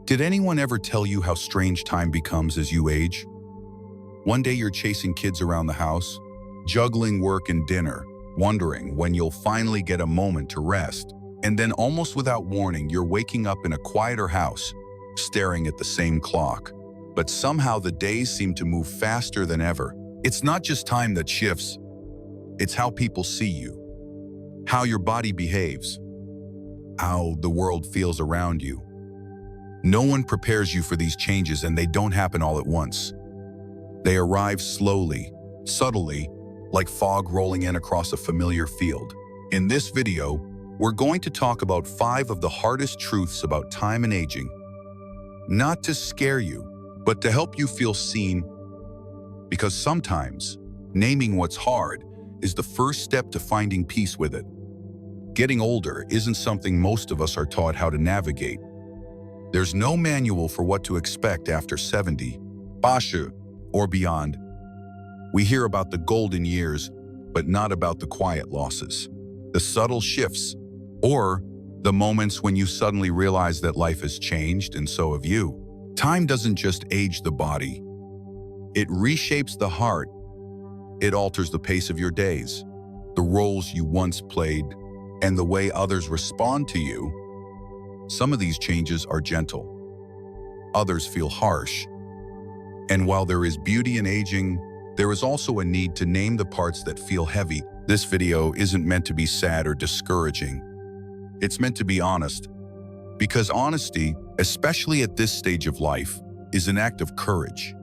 Did anyone ever tell you how strange time becomes as you age? One day you're chasing kids around the house, juggling work and dinner, wondering when you'll finally get a moment to rest. And then almost without warning, you're waking up in a quieter house, staring at the same clock. But somehow the days seem to move faster than ever. It's not just time that shifts, it's how people see you, how your body behaves, how the world feels around you. No one prepares you for these changes, and they don't happen all at once. They arrive slowly, subtly, like fog rolling in across a familiar field. In this video, we're going to talk about 5 of the hardest truths about time and aging. Not to scare you, but to help you feel seen, because sometimes naming what's hard is the first step to finding peace with it. Getting older isn't something most of us are taught how to navigate. There's no manual for what to expect after 70, Bashu, or beyond. We hear about the golden years, but not about the quiet losses, the subtle shifts, or the moments when you suddenly realize that life has changed and so have you. Time doesn't just age the body. It reshapes the heart. It alters the pace of your days, the roles you once played, and the way others respond to you. Some of these changes are gentle. Others feel harsh. And while there is beauty in aging, there is also a need to name the parts that feel heavy. This video isn't meant to be sad or discouraging. It's meant to be honest, because honesty, especially at this stage of life, is an act of courage.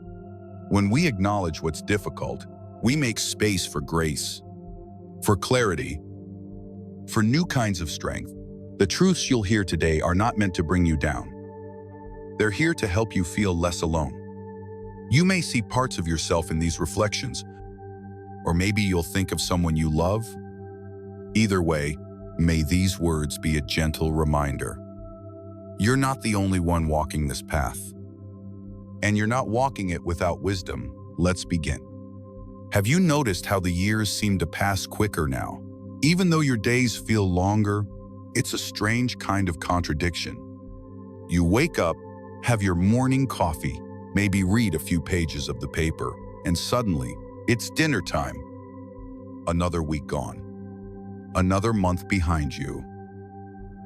When we acknowledge what's difficult, we make space for grace, for clarity, for new kinds of strength. The truths you'll hear today are not meant to bring you down. They're here to help you feel less alone. You may see parts of yourself in these reflections, or maybe you'll think of someone you love. Either way, may these words be a gentle reminder. You're not the only one walking this path. And you're not walking it without wisdom. Let's begin. Have you noticed how the years seem to pass quicker now? Even though your days feel longer, it's a strange kind of contradiction. You wake up, have your morning coffee, maybe read a few pages of the paper, and suddenly, it's dinner time. Another week gone. Another month behind you.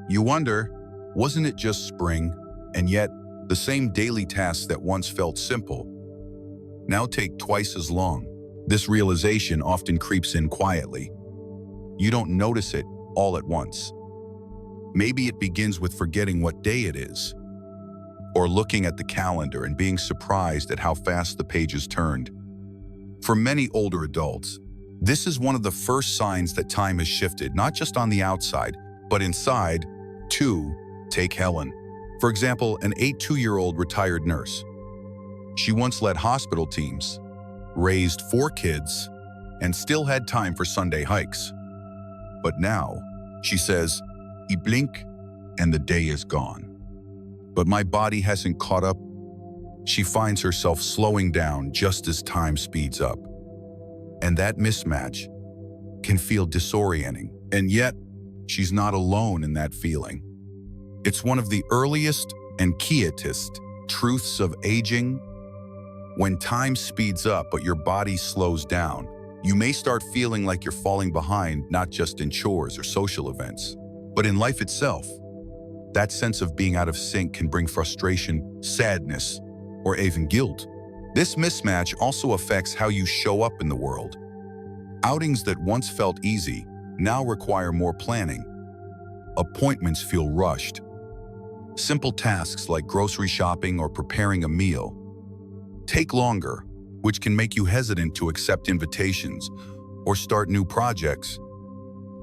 You wonder, wasn't it just spring? And yet, the same daily tasks that once felt simple now take twice as long. This realization often creeps in quietly. You don't notice it all at once. Maybe it begins with forgetting what day it is, or looking at the calendar and being surprised at how fast the pages turned. For many older adults, this is one of the first signs that time has shifted, not just on the outside, but inside, too. Take Helen. For example, an 82-year-old retired nurse. She once led hospital teams, raised 4 kids, and still had time for Sunday hikes. But now, she says, "I blink, and the day is gone. But my body hasn't caught up." She finds herself slowing down just as time speeds up. And that mismatch can feel disorienting. And yet, she's not alone in that feeling. It's one of the earliest and keyest truths of aging. When time speeds up but your body slows down, you may start feeling like you're falling behind, not just in chores or social events, but in life itself. That sense of being out of sync can bring frustration, sadness, or even guilt. This mismatch also affects how you show up in the world. Outings that once felt easy now require more planning. Appointments feel rushed. Simple tasks like grocery shopping or preparing a meal take longer, which can make you hesitant to accept invitations or start new projects.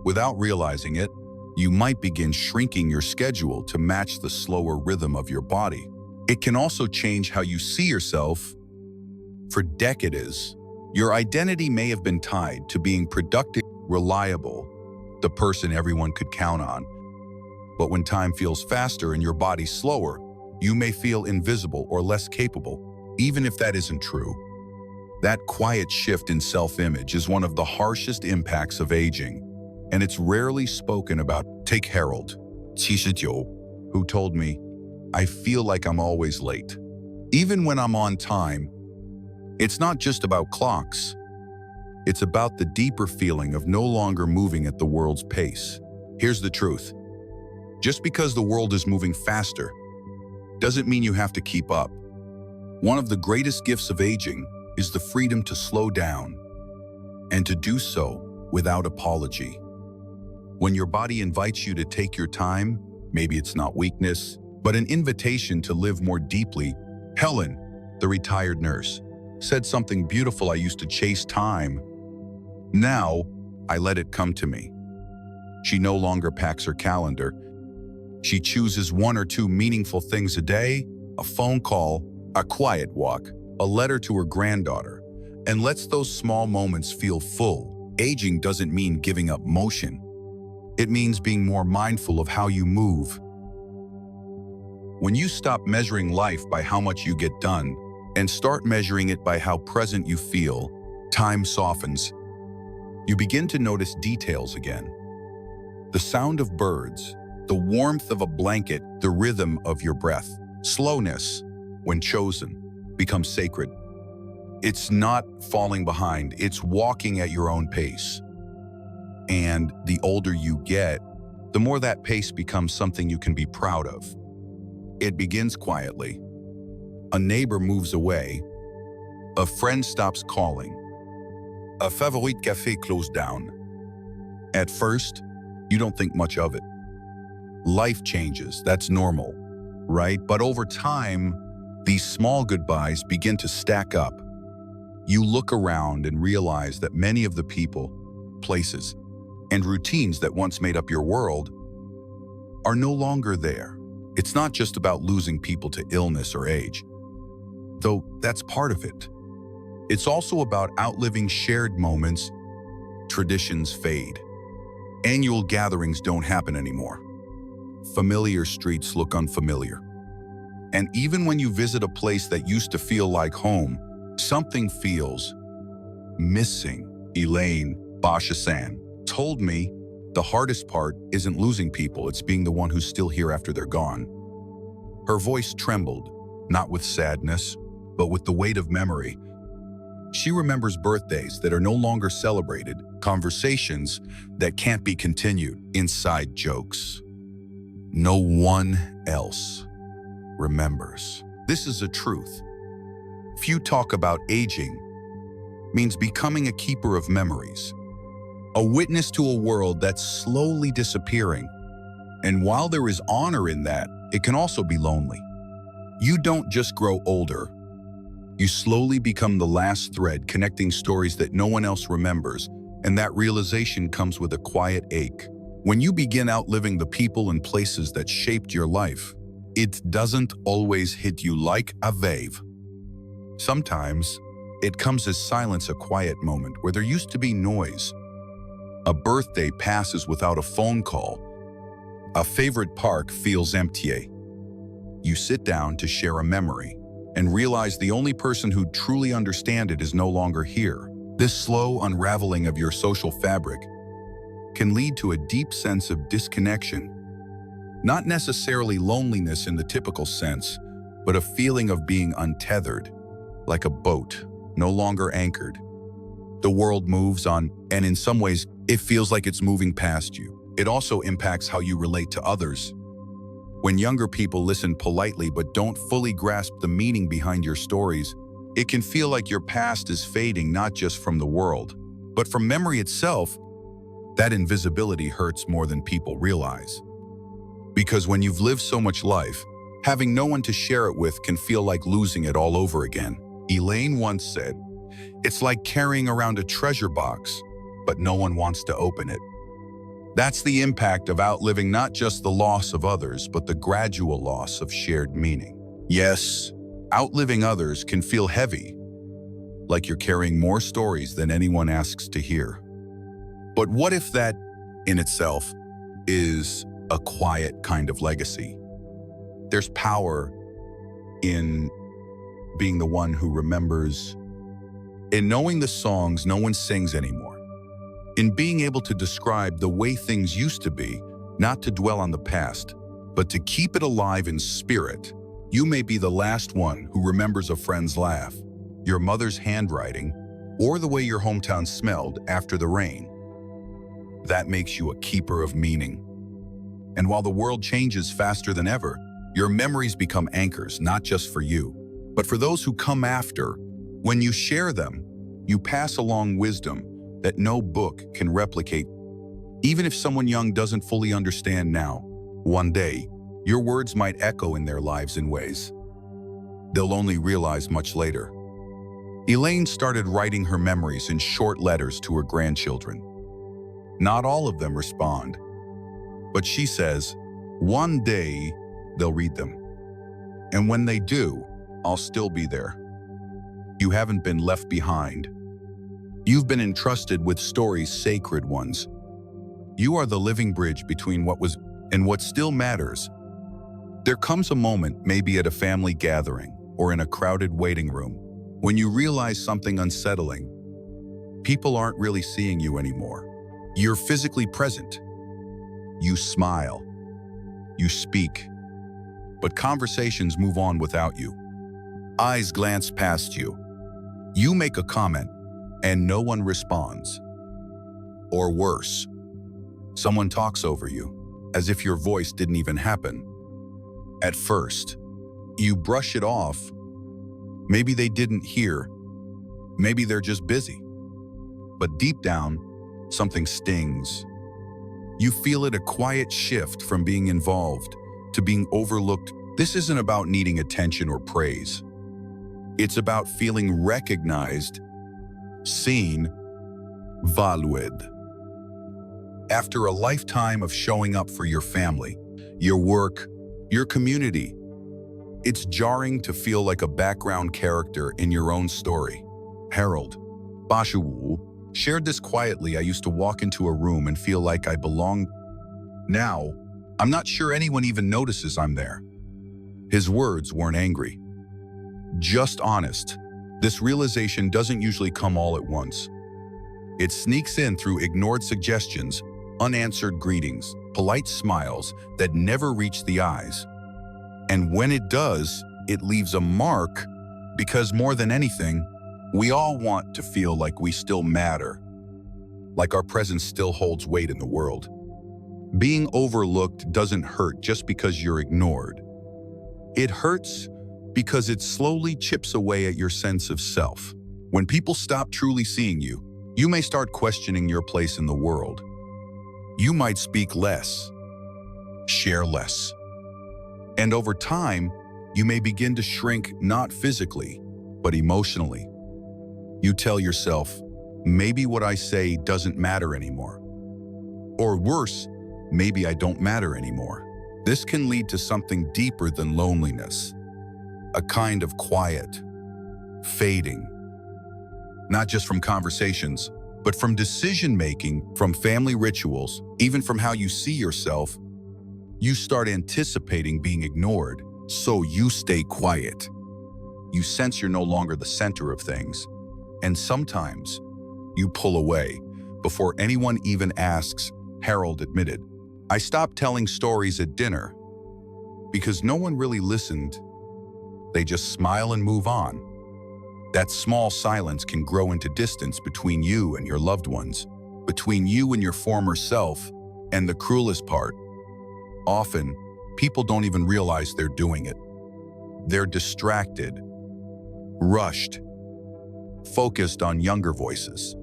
Without realizing it, you might begin shrinking your schedule to match the slower rhythm of your body. It can also change how you see yourself. For decades, your identity may have been tied to being productive, reliable, the person everyone could count on. But when time feels faster and your body slower, you may feel invisible or less capable, even if that isn't true. That quiet shift in self-image is one of the harshest impacts of aging, and it's rarely spoken about. Take Harold, 79, who told me, I feel like I'm always late. Even when I'm on time, it's not just about clocks. It's about the deeper feeling of no longer moving at the world's pace. Here's the truth. Just because the world is moving faster doesn't mean you have to keep up. One of the greatest gifts of aging is the freedom to slow down and to do so without apology. When your body invites you to take your time, maybe it's not weakness, but an invitation to live more deeply. Helen, the retired nurse, said something beautiful. I used to chase time. Now, I let it come to me. She no longer packs her calendar. She chooses 1 or 2 meaningful things a day, a phone call, a quiet walk, a letter to her granddaughter, and lets those small moments feel full. Aging doesn't mean giving up motion. It means being more mindful of how you move. When you stop measuring life by how much you get done and start measuring it by how present you feel, time softens. You begin to notice details again. The sound of birds, the warmth of a blanket, the rhythm of your breath. Slowness, when chosen, becomes sacred. It's not falling behind, it's walking at your own pace. And the older you get, the more that pace becomes something you can be proud of. It begins quietly. A neighbor moves away. A friend stops calling. A favorite café closed down. At first, you don't think much of it. Life changes, that's normal, right? But over time, these small goodbyes begin to stack up. You look around and realize that many of the people, places, and routines that once made up your world are no longer there. It's not just about losing people to illness or age, though that's part of it. It's also about outliving shared moments. Traditions fade. Annual gatherings don't happen anymore. Familiar streets look unfamiliar. And even when you visit a place that used to feel like home, something feels missing. Elaine Bashasan told me the hardest part isn't losing people, it's being the one who's still here after they're gone. Her voice trembled, not with sadness, but with the weight of memory. She remembers birthdays that are no longer celebrated, conversations that can't be continued, inside jokes. No one else remembers. This is a truth. Few talk about aging means becoming a keeper of memories, a witness to a world that's slowly disappearing. And while there is honor in that, it can also be lonely. You don't just grow older. You slowly become the last thread connecting stories that no one else remembers, and that realization comes with a quiet ache. When you begin outliving the people and places that shaped your life, it doesn't always hit you like a wave. Sometimes, it comes as silence, a quiet moment where there used to be noise. A birthday passes without a phone call. A favorite park feels empty. You sit down to share a memory and realize the only person who truly understands it is no longer here. This slow unraveling of your social fabric can lead to a deep sense of disconnection. Not necessarily loneliness in the typical sense, but a feeling of being untethered, like a boat, no longer anchored. The world moves on, and in some ways, it feels like it's moving past you. It also impacts how you relate to others. When younger people listen politely but don't fully grasp the meaning behind your stories, it can feel like your past is fading not just from the world, but from memory itself. That invisibility hurts more than people realize. Because when you've lived so much life, having no one to share it with can feel like losing it all over again. Elaine once said, "It's like carrying around a treasure box, but no one wants to open it." That's the impact of outliving not just the loss of others, but the gradual loss of shared meaning. Yes, outliving others can feel heavy, like you're carrying more stories than anyone asks to hear. But what if that, in itself, is a quiet kind of legacy? There's power in being the one who remembers, in knowing the songs no one sings anymore, in being able to describe the way things used to be, not to dwell on the past, But to keep it alive in spirit, you may be the last one who remembers a friend's laugh, your mother's handwriting, or the way your hometown smelled after the rain. That makes you a keeper of meaning. And while the world changes faster than ever, your memories become anchors, not just for you, but for those who come after. When you share them, you pass along wisdom that no book can replicate. Even if someone young doesn't fully understand now, one day, your words might echo in their lives in ways they'll only realize much later. Elaine started writing her memories in short letters to her grandchildren. Not all of them respond, but she says, one day they'll read them. And when they do, I'll still be there. You haven't been left behind. You've been entrusted with stories, sacred ones. You are the living bridge between what was and what still matters. There comes a moment, maybe at a family gathering or in a crowded waiting room, when you realize something unsettling. People aren't really seeing you anymore. You're physically present. You smile. You speak. But conversations move on without you. Eyes glance past you. You make a comment, and no one responds. Or worse, someone talks over you, as if your voice didn't even happen. At first, you brush it off. Maybe they didn't hear. Maybe they're just busy. But deep down, something stings. You feel it, a quiet shift from being involved to being overlooked. This isn't about needing attention or praise. It's about feeling recognized, seen, valued. After a lifetime of showing up for your family, your work, your community, it's jarring to feel like a background character in your own story. Harold Bashuwu shared this quietly. I used to walk into a room and feel like I belonged. Now, I'm not sure anyone even notices I'm there. His words weren't angry, just honest. This realization doesn't usually come all at once. It sneaks in through ignored suggestions, unanswered greetings, polite smiles that never reach the eyes. And when it does, it leaves a mark, because more than anything, we all want to feel like we still matter, like our presence still holds weight in the world. Being overlooked doesn't hurt just because you're ignored. It hurts because it slowly chips away at your sense of self. When people stop truly seeing you, you may start questioning your place in the world. You might speak less, share less. And over time, you may begin to shrink, not physically, but emotionally. You tell yourself, maybe what I say doesn't matter anymore. Or worse, maybe I don't matter anymore. This can lead to something deeper than loneliness, a kind of quiet, fading, not just from conversations, but from decision-making, from family rituals, even from how you see yourself. You start anticipating being ignored, so you stay quiet. You sense you're no longer the center of things, and sometimes you pull away before anyone even asks. Harold admitted, I stopped telling stories at dinner because no one really listened. They just smile and move on. That small silence can grow into distance between you and your loved ones, between you and your former self. And the cruelest part, often, people don't even realize they're doing it. They're distracted, rushed, focused on younger voices.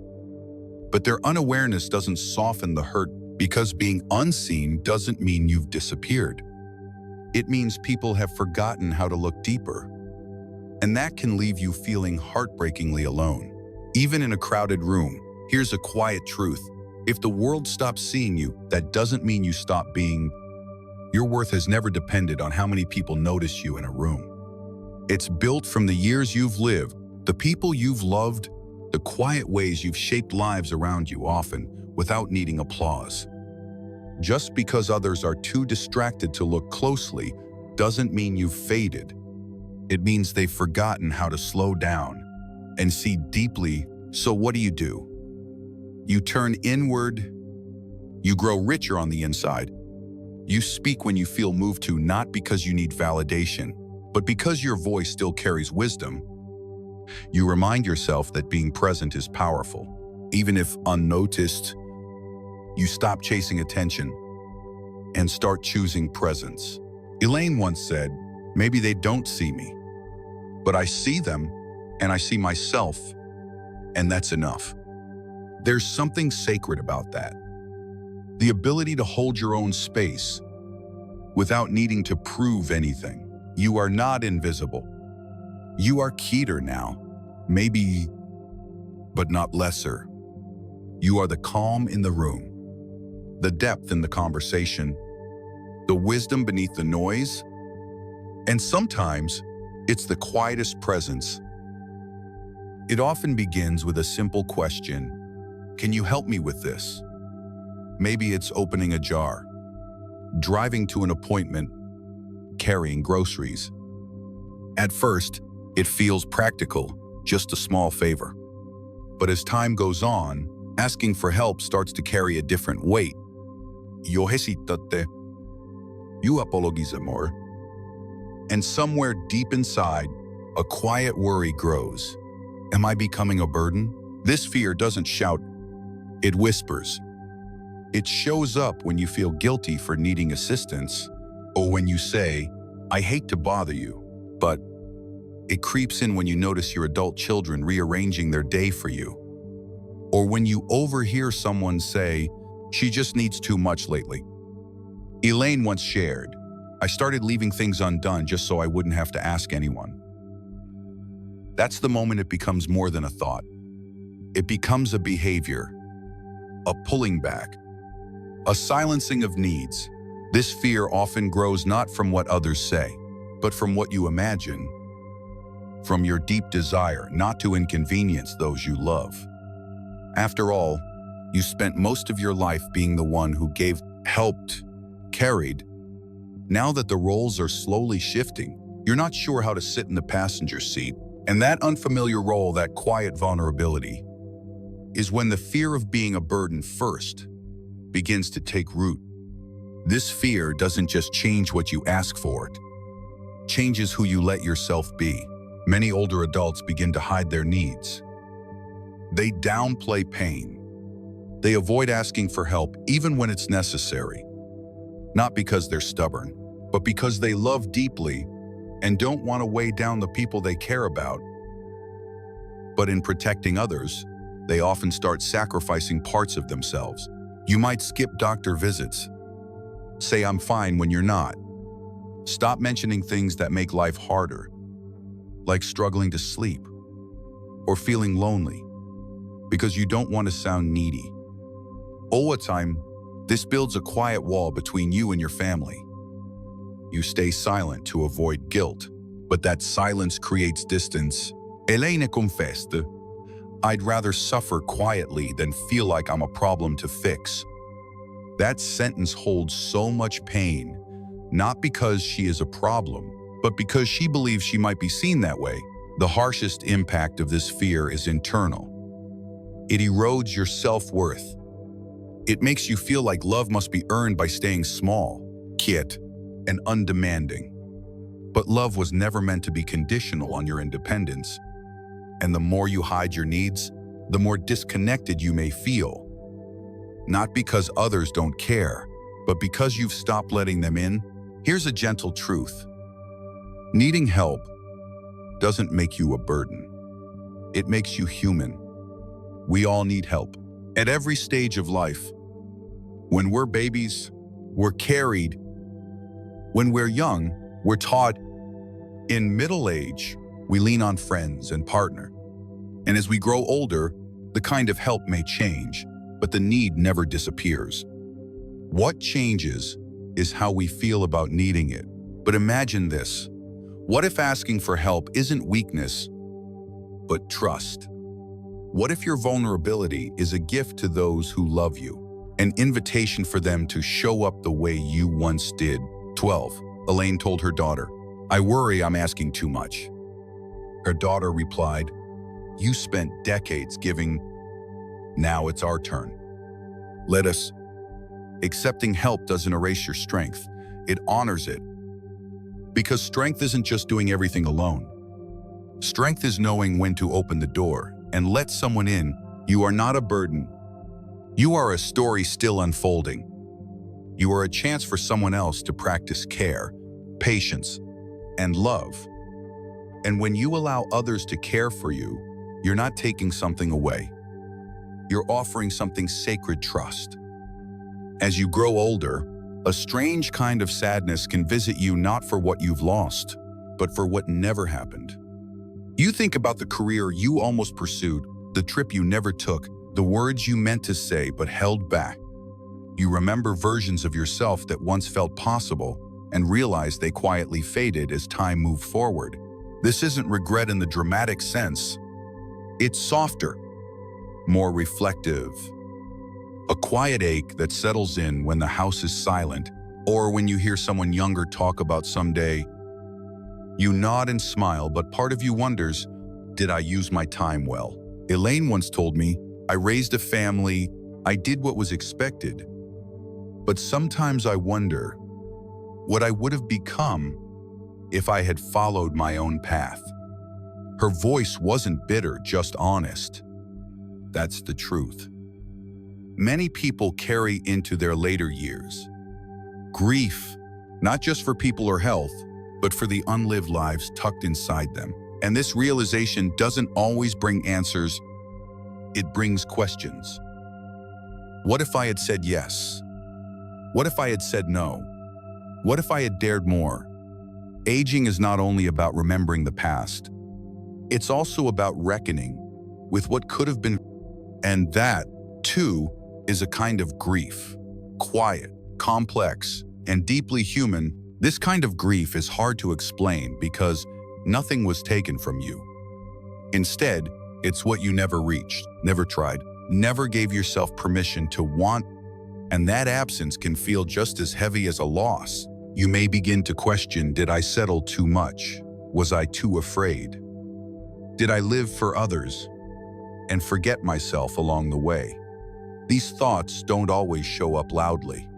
But their unawareness doesn't soften the hurt, because being unseen doesn't mean you've disappeared. It means people have forgotten how to look deeper. And that can leave you feeling heartbreakingly alone. Even in a crowded room, here's a quiet truth. If the world stops seeing you, that doesn't mean you stop being. Your worth has never depended on how many people notice you in a room. It's built from the years you've lived, the people you've loved, the quiet ways you've shaped lives around you, often without needing applause. Just because others are too distracted to look closely doesn't mean you've faded. It means they've forgotten how to slow down and see deeply. So what do? You turn inward. You grow richer on the inside. You speak when you feel moved to, not because you need validation, but because your voice still carries wisdom. You remind yourself that being present is powerful. Even if unnoticed, you stop chasing attention and start choosing presence. Elaine once said, "Maybe they don't see me, but I see them and I see myself, and that's enough." There's something sacred about that. The ability to hold your own space without needing to prove anything. You are not invisible. You are Keter now, maybe, but not lesser. You are the calm in the room, the depth in the conversation, the wisdom beneath the noise, and sometimes it's the quietest presence. It often begins with a simple question: can you help me with this? Maybe it's opening a jar, driving to an appointment, carrying groceries. At first, it feels practical, just a small favor. But as time goes on, asking for help starts to carry a different weight. "Yo hesitate. You apologize more." And somewhere deep inside, a quiet worry grows. Am I becoming a burden? This fear doesn't shout, it whispers. It shows up when you feel guilty for needing assistance, or when you say, "I hate to bother you," but it creeps in when you notice your adult children rearranging their day for you, or when you overhear someone say, "She just needs too much lately." Elaine once shared, "I started leaving things undone just so I wouldn't have to ask anyone." That's the moment it becomes more than a thought. It becomes a behavior, a pulling back, a silencing of needs. This fear often grows not from what others say, but from what you imagine, from your deep desire not to inconvenience those you love. After all, you spent most of your life being the one who gave, helped, carried. Now that the roles are slowly shifting, you're not sure how to sit in the passenger seat, and that unfamiliar role, that quiet vulnerability, is when the fear of being a burden first begins to take root. This fear doesn't just change what you ask for, it changes who you let yourself be. Many older adults begin to hide their needs. They downplay pain. They avoid asking for help even when it's necessary. Not because they're stubborn, but because they love deeply and don't want to weigh down the people they care about. But in protecting others, they often start sacrificing parts of themselves. You might skip doctor visits, say "I'm fine" when you're not. Stop mentioning things that make life harder, like struggling to sleep or feeling lonely, because you don't want to sound needy. Over time, this builds a quiet wall between you and your family. You stay silent to avoid guilt, but that silence creates distance. Elaine confessed, "I'd rather suffer quietly than feel like I'm a problem to fix." That sentence holds so much pain, not because she is a problem, but because she believes she might be seen that way. The harshest impact of this fear is internal. It erodes your self-worth. It makes you feel like love must be earned by staying small, quiet, and undemanding. But love was never meant to be conditional on your independence. And the more you hide your needs, the more disconnected you may feel. Not because others don't care, but because you've stopped letting them in. Here's a gentle truth. Needing help doesn't make you a burden. It makes you human. We all need help. At every stage of life. When we're babies, we're carried. When we're young, we're taught. In middle age, we lean on friends and partner. And as we grow older, the kind of help may change, but the need never disappears. What changes is how we feel about needing it. But imagine this. What if asking for help isn't weakness, but trust? What if your vulnerability is a gift to those who love you, an invitation for them to show up the way you once did? 12. Elaine told her daughter, "I worry I'm asking too much." Her daughter replied, "You spent decades giving. Now it's our turn. Let us." Accepting help doesn't erase your strength. It honors it. Because strength isn't just doing everything alone. Strength is knowing when to open the door and let someone in. You are not a burden. You are a story still unfolding. You are a chance for someone else to practice care, patience, and love. And when you allow others to care for you, you're not taking something away. You're offering something sacred: trust. As you grow older, a strange kind of sadness can visit you, not for what you've lost, but for what never happened. You think about the career you almost pursued, the trip you never took, the words you meant to say but held back. You remember versions of yourself that once felt possible and realize they quietly faded as time moved forward. This isn't regret in the dramatic sense. It's softer, more reflective. A quiet ache that settles in when the house is silent, or when you hear someone younger talk about someday. You nod and smile, but part of you wonders, did I use my time well? Elaine once told me, I raised a family, I did what was expected. But sometimes I wonder what I would have become if I had followed my own path. Her voice wasn't bitter, just honest. That's the truth. Many people carry into their later years grief, not just for people or health, but for the unlived lives tucked inside them. And this realization doesn't always bring answers, it brings questions. What if I had said yes? What if I had said no? What if I had dared more? Aging is not only about remembering the past, it's also about reckoning with what could have been. And that, too, is a kind of grief. Quiet, complex, and deeply human. This kind of grief is hard to explain because nothing was taken from you. Instead, it's what you never reached, never tried, never gave yourself permission to want, and that absence can feel just as heavy as a loss. You may begin to question, did I settle too much? Was I too afraid? Did I live for others and forget myself along the way? These thoughts don't always show up loudly.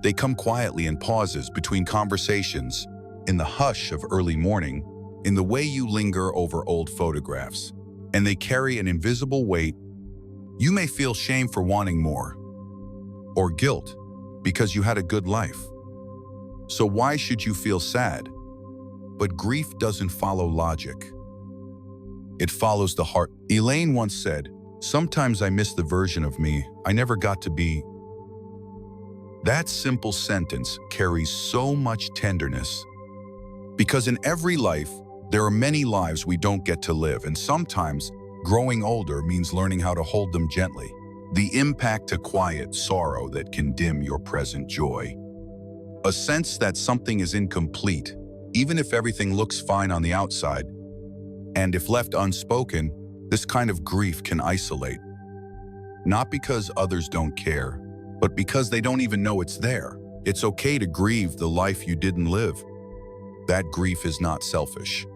They come quietly in pauses between conversations, in the hush of early morning, in the way you linger over old photographs, and they carry an invisible weight. You may feel shame for wanting more, or guilt because you had a good life. So why should you feel sad? But grief doesn't follow logic. It follows the heart. Elaine once said, "Sometimes I miss the version of me I never got to be." That simple sentence carries so much tenderness. Because in every life, there are many lives we don't get to live, and sometimes growing older means learning how to hold them gently. The impact to quiet sorrow that can dim your present joy. A sense that something is incomplete, even if everything looks fine on the outside. And if left unspoken, this kind of grief can isolate. Not because others don't care, but because they don't even know it's there. It's okay to grieve the life you didn't live. That grief is not selfish.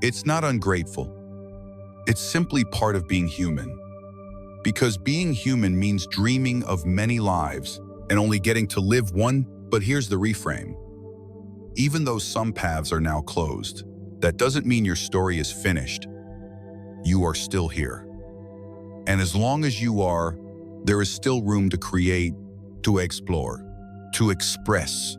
It's not ungrateful. It's simply part of being human. Because being human means dreaming of many lives and only getting to live one. But here's the reframe. Even though some paths are now closed, that doesn't mean your story is finished. You are still here. And as long as you are, there is still room to create, to explore, to express.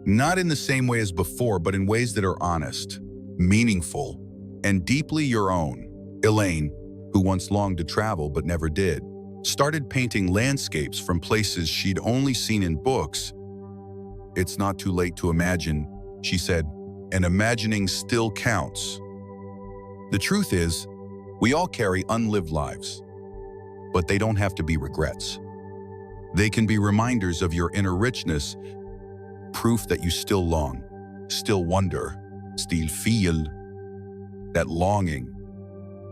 Not in the same way as before, but in ways that are honest, meaningful, and deeply your own. Elaine, who once longed to travel but never did, started painting landscapes from places she'd only seen in books. It's not too late to imagine, she said, and imagining still counts. The truth is, we all carry unlived lives, but they don't have to be regrets. They can be reminders of your inner richness, proof that you still long, still wonder, still feel that longing.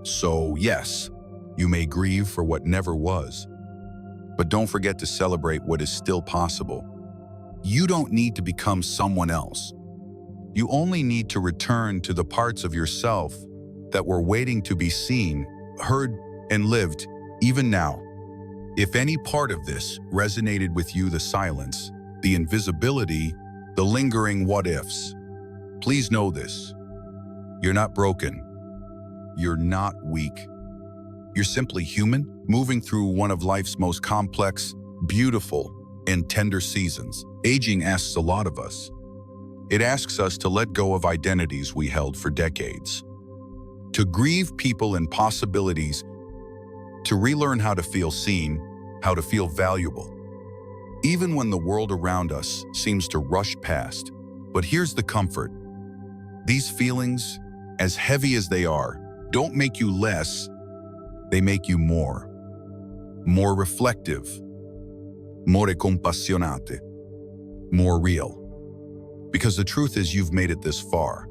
So yes, you may grieve for what never was, but don't forget to celebrate what is still possible. You don't need to become someone else. You only need to return to the parts of yourself that were waiting to be seen, heard, and lived, even now. If any part of this resonated with you, the silence, the invisibility, the lingering what-ifs, please know this. You're not broken. You're not weak. You're simply human, moving through one of life's most complex, beautiful, and tender seasons. Aging asks a lot of us. It asks us to let go of identities we held for decades, to grieve people and possibilities, to relearn how to feel seen, how to feel valuable, even when the world around us seems to rush past. But here's the comfort. These feelings, as heavy as they are, don't make you less, they make you more. More reflective, more compassionate, more real. Because the truth is, you've made it this far.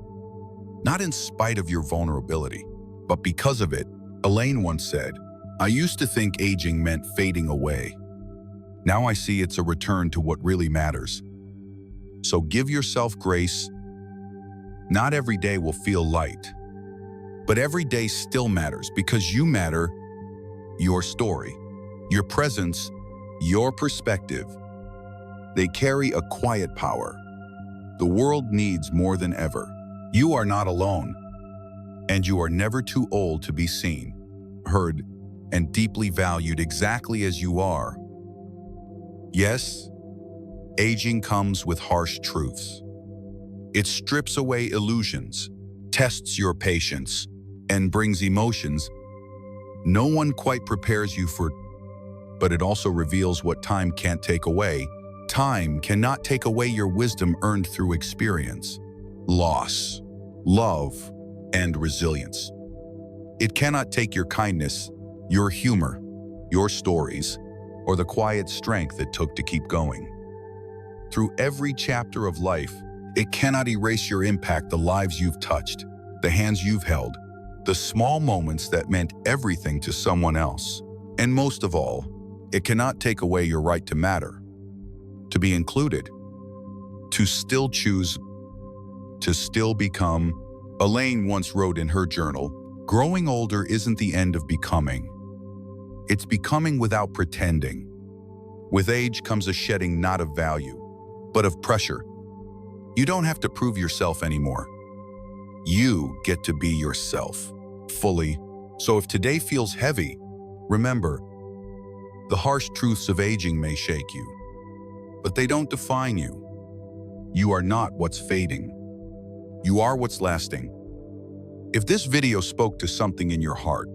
Not in spite of your vulnerability, but because of it. Elaine once said, "I used to think aging meant fading away. Now I see it's a return to what really matters." So give yourself grace. Not every day will feel light, but every day still matters because you matter. Your story, your presence, your perspective, they carry a quiet power the world needs more than ever. You are not alone, and you are never too old to be seen, heard, and deeply valued exactly as you are. Yes, aging comes with harsh truths. It strips away illusions, tests your patience, and brings emotions no one quite prepares you for, but it also reveals what time can't take away. Time cannot take away your wisdom earned through experience, loss, love, and resilience. It cannot take your kindness, your humor, your stories, or the quiet strength it took to keep going. Through every chapter of life, it cannot erase your impact, the lives you've touched, the hands you've held, the small moments that meant everything to someone else. And most of all, it cannot take away your right to matter, to be included, to still choose, to still become. Elaine once wrote in her journal, "Growing older isn't the end of becoming. It's becoming without pretending." With age comes a shedding not of value, but of pressure. You don't have to prove yourself anymore. You get to be yourself, fully. So if today feels heavy, remember, the harsh truths of aging may shake you, but they don't define you. You are not what's fading. You are what's lasting. If this video spoke to something in your heart,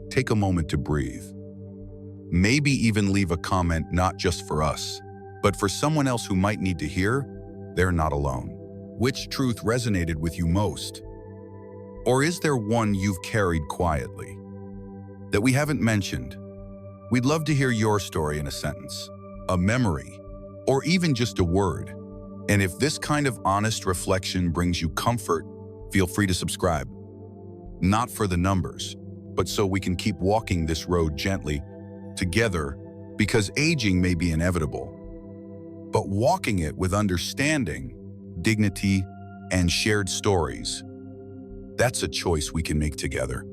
take a moment to breathe. Maybe even leave a comment, not just for us, but for someone else who might need to hear, they're not alone. Which truth resonated with you most? Or is there one you've carried quietly that we haven't mentioned? We'd love to hear your story in a sentence, a memory, or even just a word. And if this kind of honest reflection brings you comfort, feel free to subscribe. Not for the numbers, but so we can keep walking this road gently together, because aging may be inevitable, but walking it with understanding, dignity, and shared stories, that's a choice we can make together.